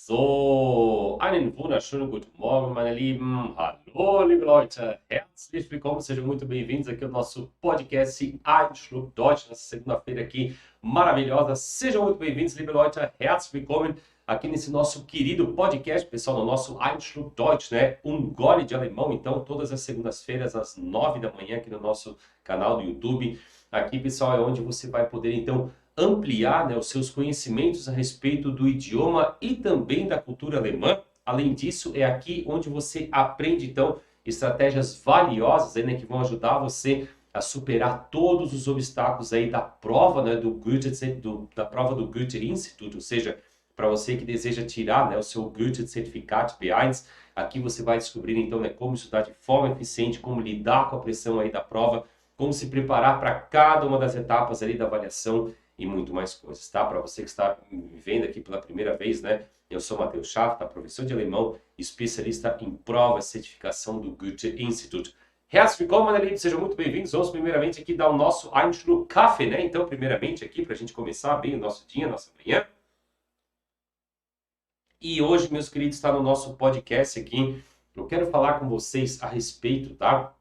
So, einen wunderschönen guten Morgen, meine Lieben. Hallo, liebe Leute. Herzlich willkommen, sejam muito bem-vindos aqui ao nosso podcast Ein Schluck Deutsch, nessa segunda-feira aqui maravilhosa. Sejam muito bem-vindos, liebe Leute. Herzlich willkommen aqui nesse nosso querido podcast, pessoal, no nosso Ein Schluck Deutsch, né? Um gole de alemão, então, todas as segundas-feiras, às 9 da manhã, aqui no nosso canal do YouTube. Aqui, pessoal, é onde você vai poder, então, ampliar, né, os seus conhecimentos a respeito do idioma e também da cultura alemã. Além disso, é aqui onde você aprende, então, estratégias valiosas aí, né, que vão ajudar você a superar todos os obstáculos aí da prova, né, da prova do Goethe-Institut, ou seja, para você que deseja tirar, né, o seu Goethe-Zertifikat B1, aqui você vai descobrir, então, né, como estudar de forma eficiente, como lidar com a pressão aí da prova, como se preparar para cada uma das etapas ali da avaliação e muito mais coisas, tá? Para você que está me vendo aqui pela primeira vez, né? Eu sou Matheus Schaff, tá? Professor de alemão, especialista em provas e certificação do Goethe-Institut. Herzlich willkommen, meine Lieben, sejam muito bem-vindos. Vamos primeiramente aqui dar o nosso Ein Schluck Kaffee, né? Então, primeiramente aqui, para a gente começar bem o nosso dia, nossa manhã. E hoje, meus queridos, está no nosso podcast aqui. Eu quero falar com vocês a respeito, tá?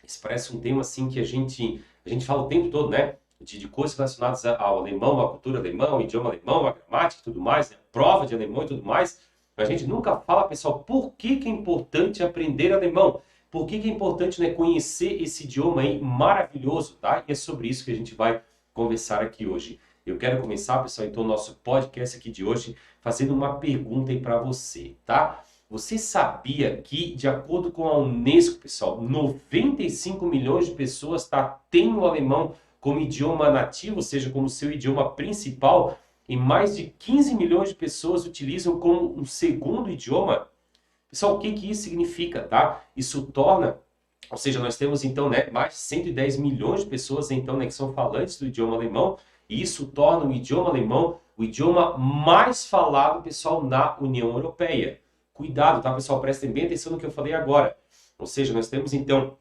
Isso parece um tema assim que a gente fala o tempo todo, né? De coisas relacionadas ao alemão, à cultura alemã, ao idioma alemão, à gramática e tudo mais, né? Prova de alemão e tudo mais. Mas a gente nunca fala, pessoal, por que é importante aprender alemão? Por que é importante, né, conhecer esse idioma aí maravilhoso, tá? E é sobre isso que a gente vai conversar aqui hoje. Eu quero começar, pessoal, então, o nosso podcast aqui de hoje, fazendo uma pergunta aí para você, tá? Você sabia que, de acordo com a Unesco, pessoal, 95 milhões de pessoas têm o alemão como idioma nativo, ou seja, como seu idioma principal, e mais de 15 milhões de pessoas utilizam como um segundo idioma? Pessoal, o que isso significa, tá? Isso torna, ou seja, nós temos então, né, mais de 110 milhões de pessoas então, né, que são falantes do idioma alemão, e isso torna o idioma alemão o idioma mais falado, pessoal, na União Europeia. Cuidado, tá, pessoal? Prestem bem atenção no que eu falei agora. Ou seja, nós temos então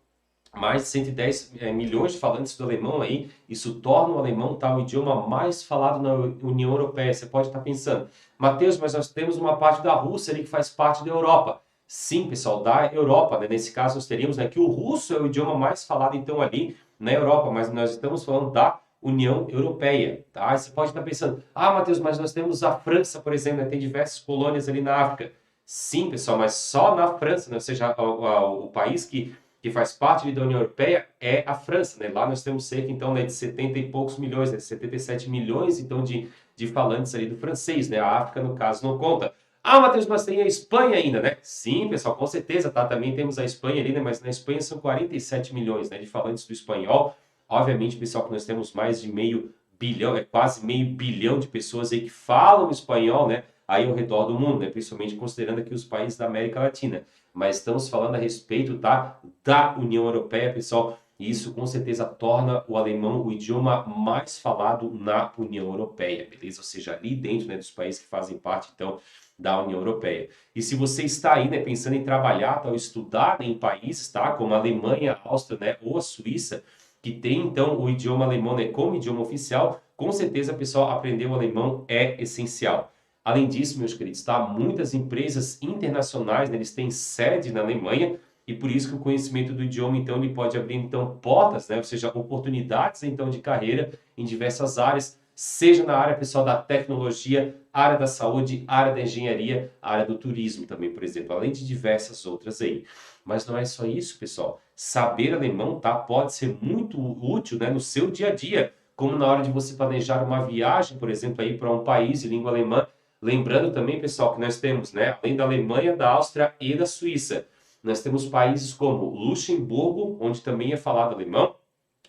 mais de 110 milhões de falantes do alemão aí, isso torna o alemão, tá, o idioma mais falado na União Europeia. Você pode estar pensando, Matheus, mas nós temos uma parte da Rússia ali que faz parte da Europa. Sim, pessoal, da Europa, né? Nesse caso nós teríamos, né, que o russo é o idioma mais falado então ali na Europa, mas nós estamos falando da União Europeia, tá? Aí você pode estar pensando, Matheus, mas nós temos a França, por exemplo, né? Tem diversas colônias ali na África. Sim, pessoal, mas só na França, né? Ou seja, o país que faz parte da União Europeia é a França, né? Lá nós temos cerca, então, né, de 70 e poucos milhões, né? 77 milhões, então, de falantes ali do francês, né? A África, no caso, não conta. Matheus, mas tem a Espanha ainda, né? Sim, pessoal, com certeza, tá? Também temos a Espanha ali, né? Mas na Espanha são 47 milhões, né, de falantes do espanhol. Obviamente, pessoal, que nós temos mais de meio bilhão, quase meio bilhão de pessoas aí que falam espanhol, né? Aí ao redor do mundo, né? Principalmente considerando aqui os países da América Latina. Mas estamos falando a respeito, tá, da União Europeia, pessoal, e isso com certeza torna o alemão o idioma mais falado na União Europeia, beleza? Ou seja, ali dentro, né, dos países que fazem parte, então, da União Europeia. E se você está aí, né, pensando em trabalhar, tá, ou estudar, né, em países, tá, como a Alemanha, a Áustria, né, ou a Suíça, que tem, então, o idioma alemão, né, como idioma oficial, com certeza, pessoal, aprender o alemão é essencial. Além disso, meus queridos, tá? Muitas empresas internacionais, né, eles têm sede na Alemanha e por isso que o conhecimento do idioma, então, ele pode abrir, então, portas, né? Ou seja, oportunidades, então, de carreira em diversas áreas, seja na área, pessoal, da tecnologia, área da saúde, área da engenharia, área do turismo também, por exemplo, além de diversas outras aí. Mas não é só isso, pessoal. Saber alemão, tá? Pode ser muito útil, né, no seu dia a dia, como na hora de você planejar uma viagem, por exemplo, aí para um país de língua alemã. Lembrando também, pessoal, que nós temos, né, além da Alemanha, da Áustria e da Suíça, nós temos países como Luxemburgo, onde também é falado alemão.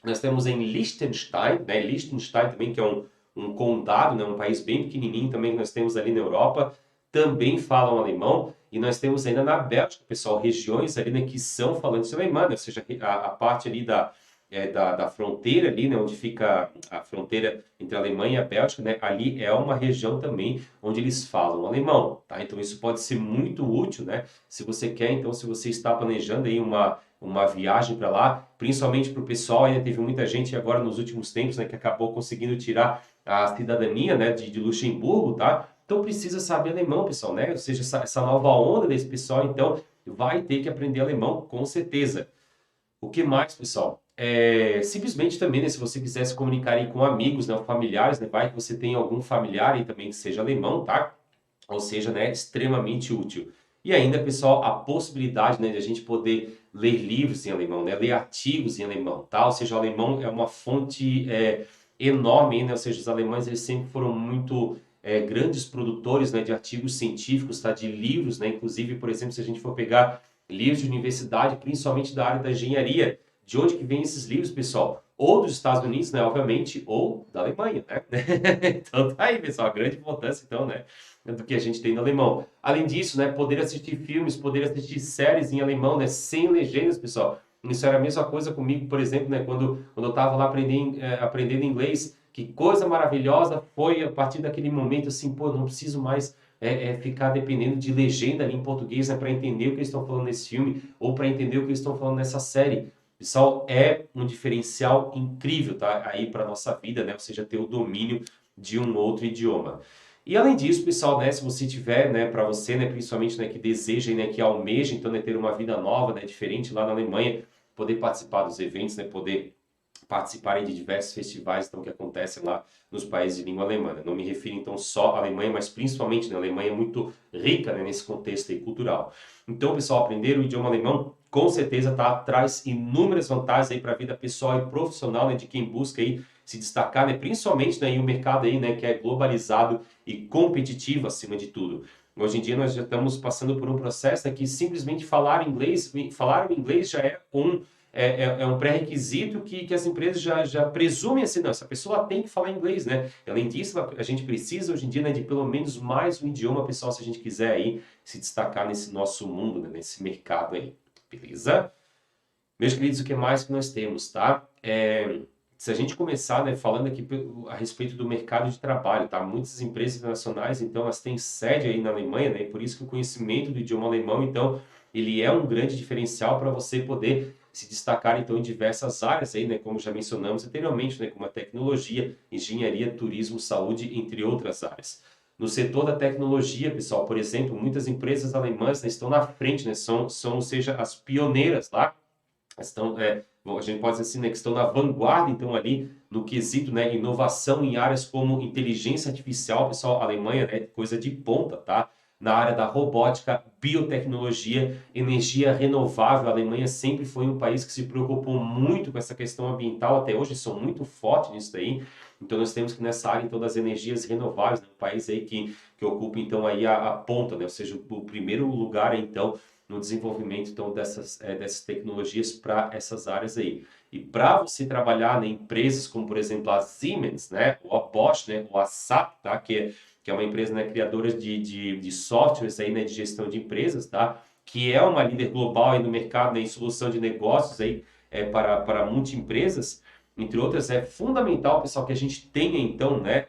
Nós temos em Liechtenstein, né, Liechtenstein também, que é um condado, né, um país bem pequenininho também que nós temos ali na Europa, também falam alemão. E nós temos ainda na Bélgica, pessoal, regiões ali, né, que são falantes de alemão, né, ou seja, a parte ali da fronteira ali, né, onde fica a fronteira entre a Alemanha e a Bélgica, né, ali é uma região também onde eles falam alemão, tá? Então isso pode ser muito útil, né, se você quer, então, se você está planejando aí uma viagem para lá, principalmente para o pessoal, ainda teve muita gente agora nos últimos tempos, né, que acabou conseguindo tirar a cidadania, né, de Luxemburgo, tá? Então então precisa saber alemão, pessoal, né? Ou seja, essa nova onda desse pessoal, então, vai ter que aprender alemão, com certeza. O que mais, pessoal? Simplesmente também, né, se você quiser se comunicar aí com amigos, né, ou familiares, né, vai que você tem algum familiar aí também que seja alemão, tá? Ou seja, né, extremamente útil. E ainda, pessoal, a possibilidade, né, de a gente poder ler livros em alemão, né, ler artigos em alemão, tá? Ou seja, o alemão é uma fonte enorme, né? Ou seja, os alemães eles sempre foram muito grandes produtores, né, de artigos científicos, tá? De livros, né? Inclusive, por exemplo, se a gente for pegar livros de universidade, principalmente da área da engenharia, de onde que vem esses livros, pessoal? Ou dos Estados Unidos, né, obviamente, ou da Alemanha, né? Então tá aí, pessoal, a grande importância, então, né, do que a gente tem no alemão. Além disso, né, poder assistir filmes, poder assistir séries em alemão, né, sem legendas, pessoal. Isso era a mesma coisa comigo, por exemplo, né, quando eu estava lá aprendendo inglês, que coisa maravilhosa foi a partir daquele momento, assim, pô, não preciso mais ficar dependendo de legenda ali em português, né, para entender o que eles estão falando nesse filme ou para entender o que eles estão falando nessa série. Pessoal, é um diferencial incrível, tá? Aí para nossa vida, né? Ou seja, ter o domínio de um outro idioma. E além disso, pessoal, né, se você tiver, né, para você, né, principalmente, né, que deseja, né, que almeja, então, né, ter uma vida nova, né, diferente lá na Alemanha, poder participar dos eventos, né, poder participarem de diversos festivais então, que acontecem lá nos países de língua alemã. Não me refiro então só à Alemanha, mas principalmente na Alemanha é muito rica, né, nesse contexto aí cultural. Então, pessoal, aprender o idioma alemão com certeza traz inúmeras vantagens para a vida pessoal e profissional, né, de quem busca aí se destacar, né, principalmente né, em um mercado aí, né, que é globalizado e competitivo acima de tudo. Hoje em dia nós já estamos passando por um processo né, que simplesmente falar o inglês já é um pré-requisito que as empresas já presumem assim, não, essa pessoa tem que falar inglês, né? Além disso, a gente precisa hoje em dia né, de pelo menos mais um idioma, pessoal, se a gente quiser aí se destacar nesse nosso mundo, né, nesse mercado aí, beleza? Meus queridos, o que mais que nós temos, tá? Se a gente começar, né, falando aqui a respeito do mercado de trabalho, tá? Muitas empresas internacionais, então, elas têm sede aí na Alemanha, né? E por isso que o conhecimento do idioma alemão, então, ele é um grande diferencial para você poder se destacar, então, em diversas áreas aí, né? Como já mencionamos anteriormente, né? Como a tecnologia, engenharia, turismo, saúde, entre outras áreas. No setor da tecnologia, pessoal, por exemplo, muitas empresas alemãs né, estão na frente, né? Ou seja, as pioneiras lá, estão, a gente pode dizer assim, né, que estão na vanguarda, então, ali, no quesito, né, inovação em áreas como inteligência artificial, pessoal, a Alemanha, né, coisa de ponta, tá? Na área da robótica, biotecnologia, energia renovável, a Alemanha sempre foi um país que se preocupou muito com essa questão ambiental, até hoje são muito fortes nisso daí, então nós temos que nessa área, então, das energias renováveis, né, um país aí que ocupa, então, aí a ponta, né, ou seja, o primeiro lugar, então, no desenvolvimento então dessas tecnologias para essas áreas aí. E para você trabalhar em empresas como, por exemplo, a Siemens, né, ou a Bosch, né, ou a SAP, tá, que é uma empresa né, criadora de softwares aí, né, de gestão de empresas, tá, que é uma líder global aí no mercado né, em solução de negócios aí, para multi-empresas, entre outras, é fundamental, pessoal, que a gente tenha, então, né,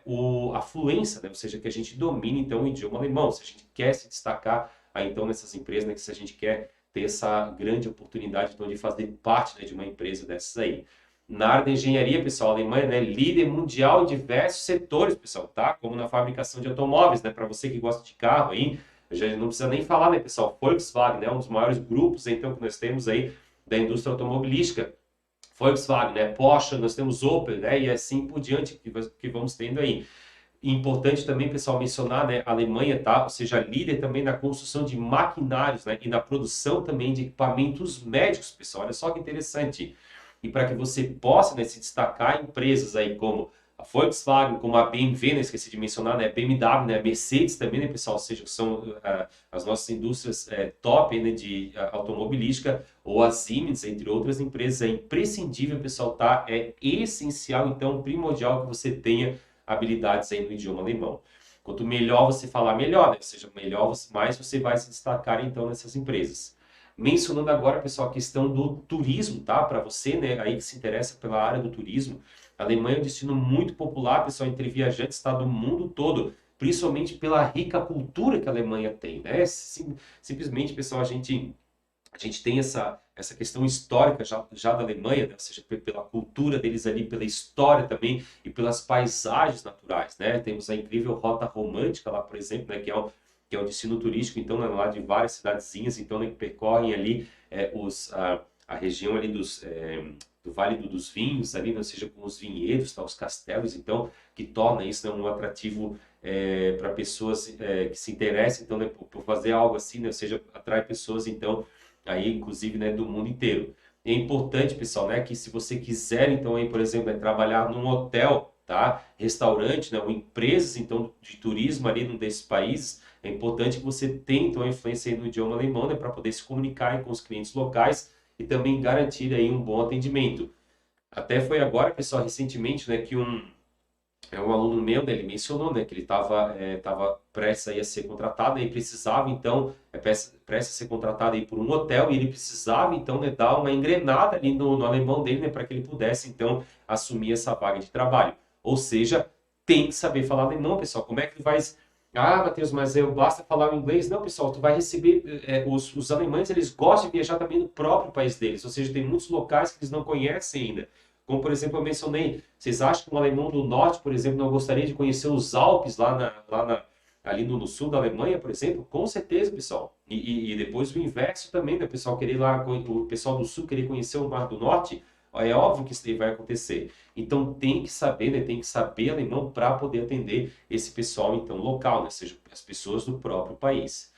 a fluência, né, ou seja, que a gente domine, então, o idioma alemão, se a gente quer se destacar aí, então, nessas empresas, né, que se a gente quer ter essa grande oportunidade, então, de fazer parte né, de uma empresa dessas aí. Na área da engenharia, pessoal, a Alemanha é né, líder mundial em diversos setores, pessoal, tá? Como na fabricação de automóveis, né? Para você que gosta de carro aí, já não precisa nem falar, né, pessoal? Volkswagen, né? Um dos maiores grupos, então, que nós temos aí da indústria automobilística. Volkswagen, né? Porsche, nós temos Opel, né? E assim por diante que vamos tendo aí. E importante também, pessoal, mencionar, né, a Alemanha, tá? Ou seja, líder também na construção de maquinários, né? E na produção também de equipamentos médicos, pessoal. Olha só que interessante. E para que você possa, né, se destacar em empresas aí como a Volkswagen, como a BMW, né? Esqueci de mencionar, né? A BMW, né? A Mercedes também, né, pessoal? Ou seja, são as nossas indústrias top, né, de automobilística, ou a Siemens, entre outras empresas. É imprescindível, pessoal, tá? É essencial, então, primordial que você tenha habilidades aí no idioma alemão. Quanto melhor você falar, melhor, né? Ou seja, mais você vai se destacar então nessas empresas. Mencionando agora, pessoal, a questão do turismo, tá? Para você, né, aí que se interessa pela área do turismo, a Alemanha é um destino muito popular, pessoal, entre viajantes, tá? Do mundo todo, principalmente pela rica cultura que a Alemanha tem, né? Simplesmente, pessoal, a gente a gente tem essa questão histórica já da Alemanha, né? Ou seja, pela cultura deles ali, pela história também e pelas paisagens naturais, né? Temos a incrível Rota Romântica lá, por exemplo, né? Que é um destino turístico, então, né? Lá de várias cidadezinhas, então, né? Que percorrem ali a região ali do Vale dos Vinhos, ali, né? Ou seja, com os vinhedos, tá? Os castelos, então, que torna isso, né? Um atrativo para pessoas que se interessam, então, né? Por fazer algo assim, né? Ou seja, atrai pessoas, então, aí inclusive, né, do mundo inteiro. É importante, pessoal, né, que se você quiser, então, aí, por exemplo, né, trabalhar num hotel, tá, restaurante, né, ou empresas, então, de turismo ali num desses países, é importante que você tenha, então, a influência aí no idioma alemão, né, para poder se comunicar aí com os clientes locais e também garantir aí um bom atendimento. Até foi agora, pessoal, recentemente, né, que um aluno meu, né, ele mencionou, né, que ele tava prestes aí a ser contratado, e precisava, então, prestes a ser contratado aí por um hotel, e ele precisava, então, né, dar uma engrenada ali no alemão dele, né, para que ele pudesse, então, assumir essa vaga de trabalho. Ou seja, tem que saber falar alemão, pessoal. Como é que ele vai... Ah, Matheus, mas eu basta falar o inglês? Não, pessoal, tu vai receber... os alemães, eles gostam de viajar também no próprio país deles, ou seja, tem muitos locais que eles não conhecem ainda. Como, por exemplo, eu mencionei, vocês acham que um alemão do norte, por exemplo, não gostaria de conhecer os Alpes ali no sul da Alemanha, por exemplo? Com certeza, pessoal. E depois o inverso também, né? O pessoal querer lá, o pessoal do sul querer conhecer o Mar do Norte, é óbvio que isso daí vai acontecer. Então tem que saber, né? Tem que saber alemão para poder atender esse pessoal, então, local, né? Ou seja, as pessoas do próprio país.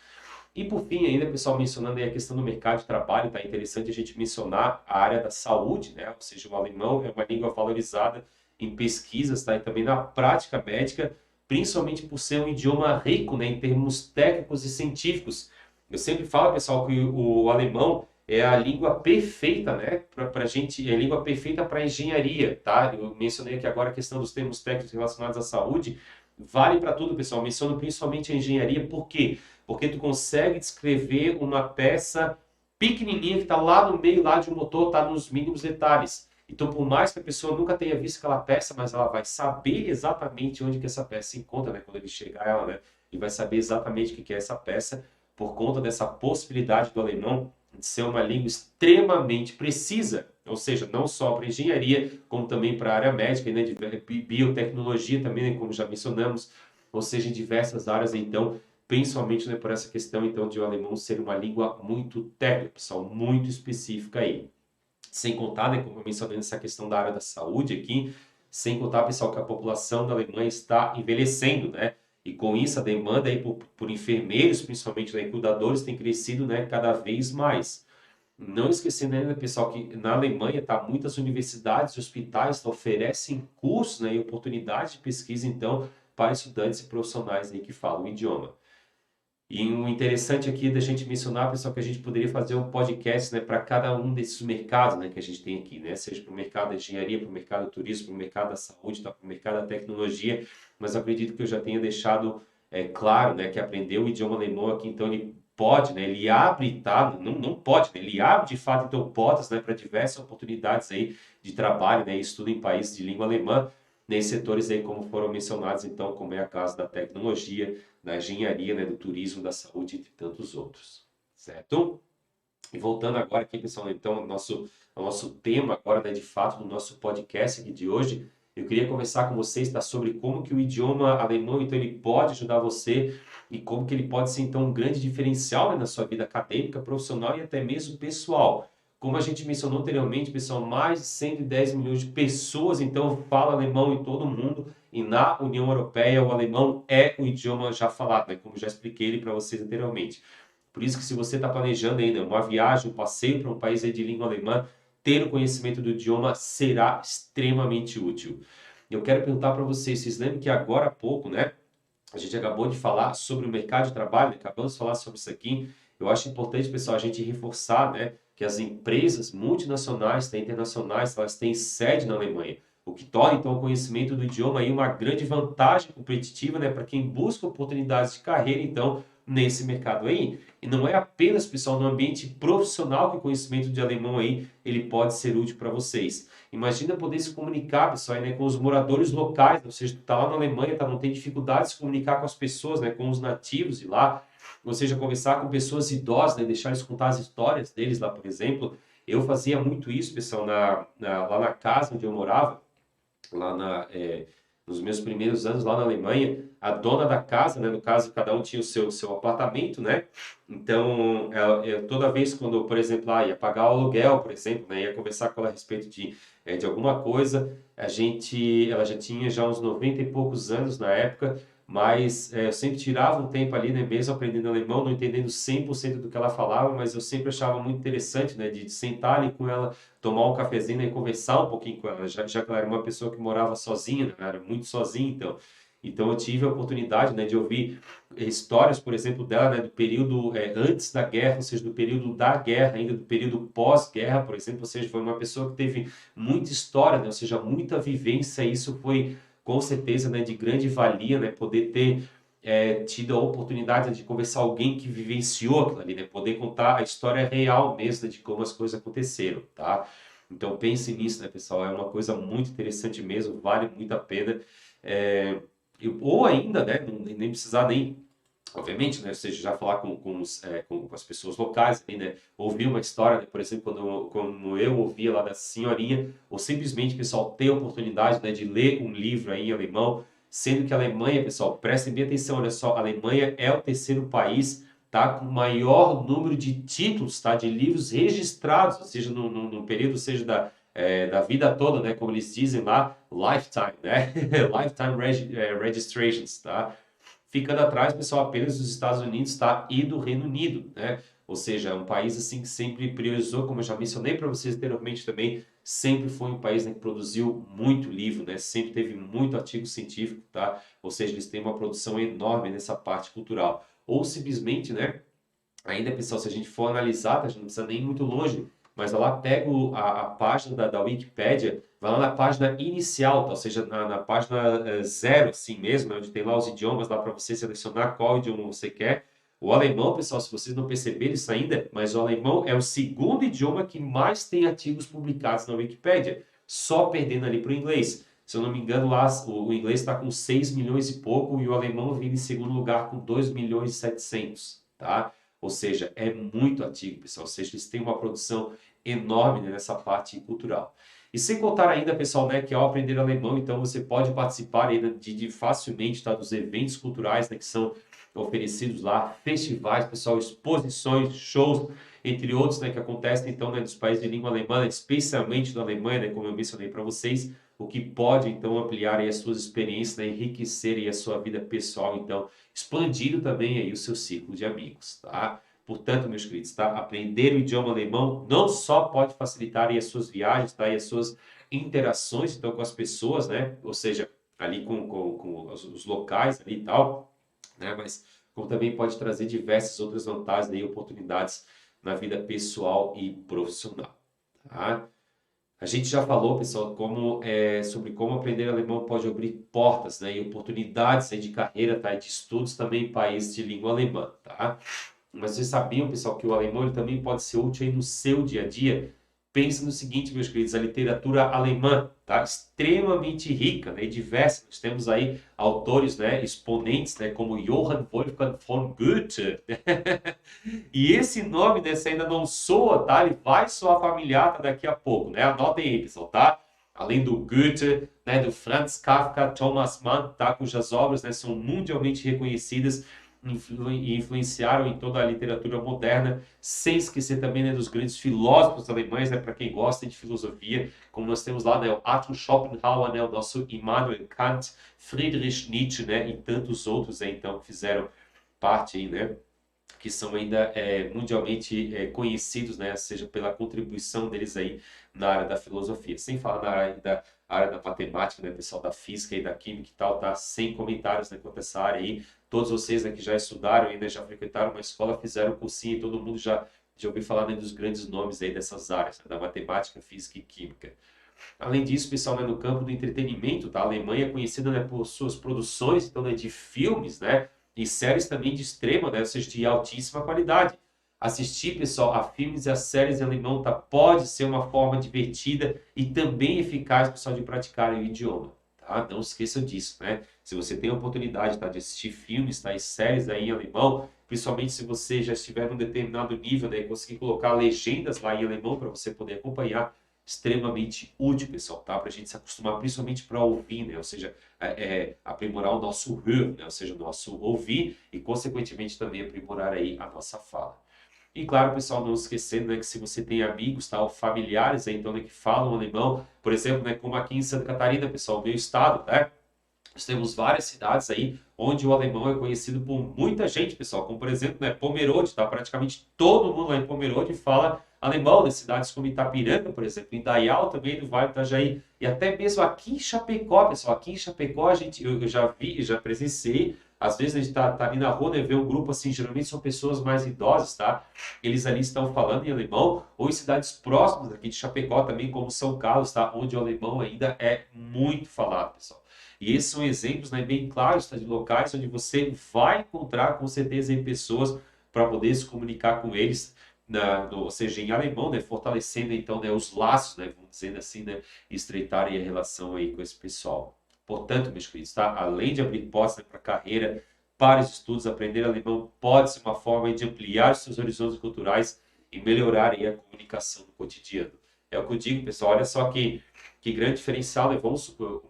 E por fim, ainda, pessoal, mencionando aí a questão do mercado de trabalho, tá interessante a gente mencionar a área da saúde, né? Ou seja, o alemão é uma língua valorizada em pesquisas, tá? E também na prática médica, principalmente por ser um idioma rico, né? Em termos técnicos e científicos. Eu sempre falo, pessoal, que o alemão é a língua perfeita, né? Para a gente, é a língua perfeita para engenharia, tá? Eu mencionei aqui agora a questão dos termos técnicos relacionados à saúde. Vale para tudo, pessoal. Menciono principalmente a engenharia, por quê? Porque tu consegue descrever uma peça pequenininha que está lá no meio lá de um motor, está nos mínimos detalhes. Então, por mais que a pessoa nunca tenha visto aquela peça, mas ela vai saber exatamente onde que essa peça se encontra, né? Quando ele chegar a ela, né? E vai saber exatamente o que é essa peça por conta dessa possibilidade do alemão de ser uma língua extremamente precisa, ou seja, não só para engenharia, como também para a área médica, né? De biotecnologia também, né? Como já mencionamos, ou seja, em diversas áreas, então, principalmente, né, por essa questão, então, de o alemão ser uma língua muito técnica, pessoal, muito específica aí. Sem contar, né, como eu mencionei nessa questão da área da saúde aqui, sem contar, pessoal, que a população da Alemanha está envelhecendo, né? E com isso a demanda aí por enfermeiros, principalmente, né, cuidadores, tem crescido, né, cada vez mais. Não esquecendo ainda, pessoal, que na Alemanha tá, muitas universidades e hospitais oferecem cursos, né, e oportunidades de pesquisa, então, para estudantes e profissionais aí que falam o idioma. E o interessante aqui da gente mencionar, pessoal, que a gente poderia fazer um podcast, né, para cada um desses mercados, né, que a gente tem aqui, né, seja para o mercado da engenharia, para o mercado do turismo, para o mercado da saúde, tá, para o mercado da tecnologia, mas eu acredito que eu já tenha deixado claro, né, que aprender o idioma alemão aqui, então ele pode, né, ele abre, tá, não pode, né, ele abre de fato, então, portas, né, para diversas oportunidades aí de trabalho, né, e estudo em países de língua alemã, nesses setores aí como foram mencionados, então, como é a casa da tecnologia, da engenharia, né, do turismo, da saúde, entre tantos outros, certo? E voltando agora aqui, pessoal, então, ao nosso tema agora, né, de fato, do nosso podcast aqui de hoje, eu queria conversar com vocês, tá, sobre como que o idioma alemão, então, ele pode ajudar você e como que ele pode ser, então, um grande diferencial, né, na sua vida acadêmica, profissional e até mesmo pessoal. Como a gente mencionou anteriormente, pessoal, mais de 110 milhões de pessoas, então, falam alemão em todo o mundo, e na União Europeia o alemão é o idioma já falado, né, como já expliquei ele para vocês anteriormente. Por isso que se você está planejando ainda uma viagem, um passeio para um país aí de língua alemã, ter o conhecimento do idioma será extremamente útil. Eu quero perguntar para vocês lembram que agora há pouco, né, a gente acabou de falar sobre o mercado de trabalho, né? Acabamos de falar sobre isso aqui. Eu acho importante, pessoal, a gente reforçar, né, que as empresas multinacionais, né, internacionais, elas têm sede na Alemanha, o que torna, então, o conhecimento do idioma aí uma grande vantagem competitiva, né, para quem busca oportunidades de carreira, então, nesse mercado aí. E não é apenas, pessoal, no ambiente profissional que o conhecimento de alemão aí, ele pode ser útil para vocês. Imagina poder se comunicar, pessoal, né, com os moradores locais, ou seja, tu tá lá na Alemanha, tá, não tem dificuldade de se comunicar com as pessoas, né, com os nativos de lá, ou seja, conversar com pessoas idosas, né? Deixar eles contar as histórias deles lá, por exemplo. Eu fazia muito isso, pessoal, lá na casa onde eu morava, lá nos meus primeiros anos lá na Alemanha, a dona da casa, né, no caso, cada um tinha o seu apartamento, né? Então, toda vez quando, por exemplo, ia pagar o aluguel, por exemplo, né, ia conversar com ela a respeito de alguma coisa, ela já tinha já uns 90 e poucos anos na época, mas eu sempre tirava um tempo ali, né, mesmo aprendendo alemão, não entendendo 100% do que ela falava, mas eu sempre achava muito interessante, né, de sentar ali com ela, tomar um cafezinho, né, e conversar um pouquinho com ela, já que ela era uma pessoa que morava sozinha, né, era muito sozinha, então eu tive a oportunidade, né, de ouvir histórias, por exemplo, dela, né, do período antes da guerra, ou seja, do período da guerra, ainda do período pós-guerra, por exemplo, ou seja, foi uma pessoa que teve muita história, né, ou seja, muita vivência, e isso foi com certeza, né, de grande valia, né, poder ter tido a oportunidade de conversar com alguém que vivenciou aquilo ali, né, poder contar a história real mesmo, né, de como as coisas aconteceram, tá? Então pense nisso, né, pessoal, é uma coisa muito interessante mesmo, vale muito a pena. É, ou ainda, né, nem precisar nem, obviamente, né, ou seja, já falar com as pessoas locais, ali, né, ouvir uma história, né, por exemplo, quando eu ouvia lá da senhorinha, ou simplesmente, pessoal, ter a oportunidade, né, de ler um livro aí em alemão, sendo que a Alemanha, pessoal, prestem bem atenção, olha só, a Alemanha é o terceiro país, tá, com o maior número de títulos, tá, de livros registrados, ou seja, no período, seja da vida toda, né, como eles dizem lá, lifetime, né, lifetime registrations, tá, ficando atrás, pessoal, apenas dos Estados Unidos, tá, e do Reino Unido, né, ou seja, é um país assim que sempre priorizou, como eu já mencionei para vocês anteriormente também, sempre foi um país, né, que produziu muito livro, né, sempre teve muito artigo científico, tá, ou seja, eles têm uma produção enorme nessa parte cultural, ou simplesmente, né, ainda, pessoal, se a gente for analisar, tá, a gente não precisa nem ir muito longe, mas vai lá, pega a página da Wikipédia, vai lá na página inicial, tá? Ou seja, na página zero, assim mesmo, né? Onde tem lá os idiomas, lá para você selecionar qual idioma você quer. O alemão, pessoal, se vocês não perceberam isso ainda, mas o alemão é o segundo idioma que mais tem artigos publicados na Wikipédia, só perdendo ali para o inglês. Se eu não me engano, lá o inglês está com 6 milhões e pouco e o alemão vem em segundo lugar com 2 milhões e 700, tá? Ou seja, é muito antigo, pessoal. Ou seja, eles têm uma produção enorme, né, nessa parte cultural. E sem contar ainda, pessoal, né, que ao aprender alemão, então você pode participar ainda de facilmente, tá, dos eventos culturais, né, que são oferecidos lá, festivais, pessoal, exposições, shows, entre outros, né, que acontecem então, né, nos países de língua alemã, né, especialmente na Alemanha, né, como eu mencionei para vocês, o que pode então ampliar aí as suas experiências, né, enriquecer aí a sua vida pessoal, então expandindo também aí o seu círculo de amigos, tá? Portanto, meus queridos, tá? Aprender o idioma alemão não só pode facilitar aí as suas viagens, tá? E as suas interações, então, com as pessoas, né? Ou seja, ali com os locais ali e tal, né? Mas como também pode trazer diversas outras vantagens e oportunidades na vida pessoal e profissional, tá? A gente já falou, pessoal, sobre como aprender alemão pode abrir portas, né, e oportunidades aí de carreira, tá, e de estudos também em países de língua alemã, tá? Mas vocês sabiam, pessoal, que o alemão ele também pode ser útil aí no seu dia a dia? Pense no seguinte, meus queridos, a literatura alemã, tá, extremamente rica, né, e diversa. Nós temos aí autores, né, exponentes, né, como Johann Wolfgang von Goethe. E esse nome, né, se ainda não soa, tá? Ele vai soar familiar tá, daqui a pouco, né? Anotem aí, pessoal, tá? Além do Goethe, né, do Franz Kafka, Thomas Mann, tá? Cujas obras, né, são mundialmente reconhecidas e influenciaram em toda a literatura moderna, sem esquecer também, né, dos grandes filósofos alemães, né, para quem gosta de filosofia, como nós temos lá, né, o Arthur Schopenhauer, né, o nosso Immanuel Kant, Friedrich Nietzsche, né, e tantos outros, né, então, que fizeram parte aí, né, que são ainda mundialmente conhecidos, né, seja pela contribuição deles aí na área da filosofia. Sem falar área da matemática, né, pessoal da física e da química e tal, tá? Sem comentários, né, quanto a essa área aí. Todos vocês, né, que já estudaram, ainda já frequentaram uma escola, fizeram um cursinho e todo mundo já ouviu falar, né, dos grandes nomes aí dessas áreas, né, da matemática, física e química. Além disso, pessoal, né, no campo do entretenimento, tá? A Alemanha é conhecida, né, por suas produções, então, né, de filmes, né, e séries também de extrema, né, ou seja, de altíssima qualidade. Assistir, pessoal, a filmes e a séries em alemão, tá? Pode ser uma forma divertida e também eficaz, pessoal, de praticar o idioma, tá? Não esqueçam disso, né? Se você tem a oportunidade, tá, de assistir filmes, tá, e séries aí em alemão, principalmente se você já estiver num determinado nível, né, e conseguir colocar legendas lá em alemão para você poder acompanhar, extremamente útil, pessoal, tá? Para a gente se acostumar, principalmente para ouvir, né? Ou seja, aprimorar o nosso Hör, né? Ou seja, o nosso ouvir e, consequentemente, também aprimorar aí a nossa fala. E claro, pessoal, não esquecendo, né, que se você tem amigos, tá, ou familiares, então, né, que falam alemão, por exemplo, né, como aqui em Santa Catarina, pessoal, meu estado, né? Nós temos várias cidades aí onde o alemão é conhecido por muita gente, pessoal. Como, por exemplo, né, Pomerode, tá? Praticamente todo mundo lá em Pomerode fala alemão, né? Cidades como Itapiranga, por exemplo, Indaial também, do Vale do Itajaí. E até mesmo aqui em Chapecó, pessoal. Aqui em Chapecó eu já vi, já presenciei. Às vezes a gente tá ali na rua, né, vê um grupo assim, geralmente são pessoas mais idosas, tá? Eles ali estão falando em alemão, ou em cidades próximas aqui de Chapecó também, como São Carlos, tá? Onde o alemão ainda é muito falado, pessoal. E esses são exemplos, né, bem claros, tá, de locais onde você vai encontrar com certeza em pessoas para poder se comunicar com eles, ou seja, em alemão, né, fortalecendo então, né, os laços, né, vamos dizer assim, né, e estreitarem a relação aí com esse pessoal. Portanto, meus queridos, tá? Além de abrir portas, né, para a carreira, para os estudos, aprender alemão pode ser uma forma de ampliar os seus horizontes culturais e melhorar aí a comunicação no cotidiano. É o que eu digo, pessoal. Olha só que grande diferencial, né? Vamos supor,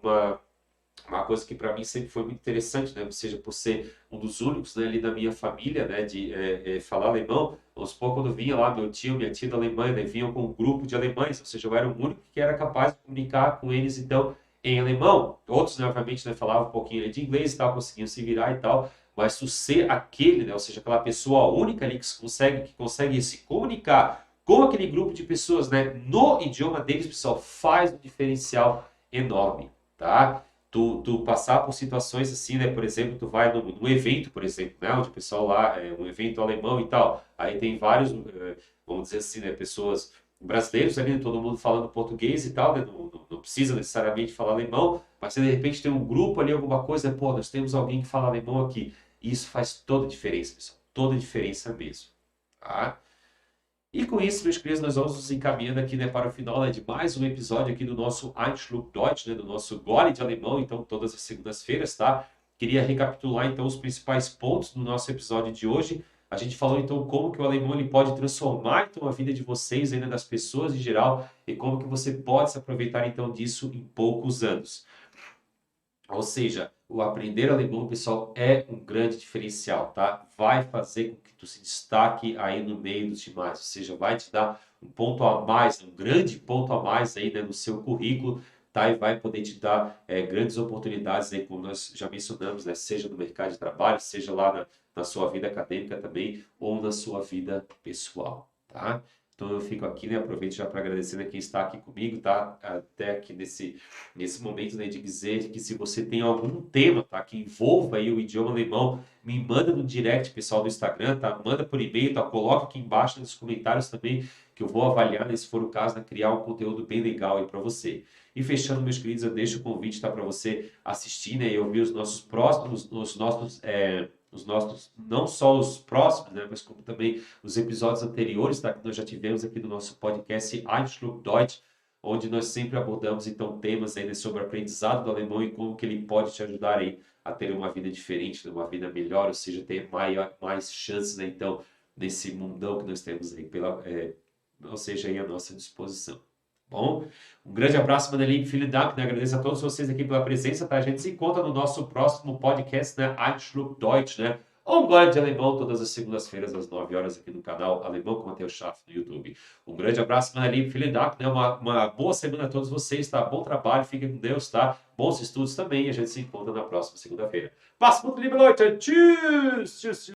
uma coisa que para mim sempre foi muito interessante, né? Ou seja, por ser um dos únicos, né, ali da minha família, né, de falar alemão. Vamos supor, quando vinha lá meu tio, minha tia da Alemanha, né, vinham com um grupo de alemães, ou seja, eu era o único que era capaz de comunicar com eles, então, em alemão. Outros, né, obviamente, né, falavam um pouquinho de inglês e tal, conseguiam se virar e tal, mas tu ser aquele, né, ou seja, aquela pessoa única ali que consegue se comunicar com aquele grupo de pessoas, né, no idioma deles, pessoal, faz um diferencial enorme, tá? Tu passar por situações assim, né? Por exemplo, tu vai num evento, por exemplo, né? Onde o pessoal lá, um evento alemão e tal. Aí tem vários, vamos dizer assim, né? Pessoas brasileiros ali, né, todo mundo falando português e tal, né? Não precisa necessariamente falar alemão, mas se de repente tem um grupo ali, alguma coisa, pô, nós temos alguém que fala alemão aqui. E isso faz toda a diferença, pessoal. Toda a diferença mesmo, tá? E com isso, meus queridos, nós vamos nos encaminhando aqui, né, para o final, né, de mais um episódio aqui do nosso Einschlug Deutsch, né, do nosso Gole de Alemão, então todas as segundas-feiras, tá? Queria recapitular então os principais pontos do nosso episódio de hoje. A gente falou então como que o alemão ele pode transformar então a vida de vocês, ainda das pessoas em geral, e como que você pode se aproveitar então disso em poucos anos. Ou seja, o aprender alemão, pessoal, é um grande diferencial, tá? Vai fazer com que tu se destaque aí no meio dos demais, ou seja, vai te dar um ponto a mais, um grande ponto a mais aí, né, no seu currículo, tá? E vai poder te dar grandes oportunidades aí, como nós já mencionamos, né? Seja no mercado de trabalho, seja lá na sua vida acadêmica também, ou na sua vida pessoal, tá? Então eu fico aqui, né? Aproveito já para agradecer, né, quem está aqui comigo, tá? Até aqui nesse momento, né, de dizer que se você tem algum tema, tá, que envolva aí o idioma alemão, me manda no direct, pessoal, do Instagram, tá? Manda por e-mail, tá? Coloca aqui embaixo nos comentários também, que eu vou avaliar, né, se for o caso, né, criar um conteúdo bem legal aí para você. E fechando, meus queridos, eu deixo o convite, tá, para você assistir, né, e ouvir os nossos próximos, os nossos, não só os próximos, né, mas como também os episódios anteriores, tá, que nós já tivemos aqui do nosso podcast Einschlug Deutsch, onde nós sempre abordamos então temas aí, né, sobre o aprendizado do alemão e como que ele pode te ajudar aí a ter uma vida diferente, né, uma vida melhor, ou seja, ter mais chances, né, então, nesse mundão que nós temos aí, ou seja, aí à nossa disposição. Bom, um grande abraço, Maneline, filho da, né? Agradeço a todos vocês aqui pela presença, tá? A gente se encontra no nosso próximo podcast, né? Einschlug Deutsch, né? Ou Gole de Alemão, todas as segundas-feiras, às 9 horas, aqui no canal Alemão com Matheus Schaff no YouTube. Um grande abraço, Maneline, filho da, né? Uma boa semana a todos vocês, tá? Bom trabalho, fiquem com Deus, tá? Bons estudos também, e a gente se encontra na próxima segunda-feira. Passe muito, liebe Leute! Tschüss! Tschüss!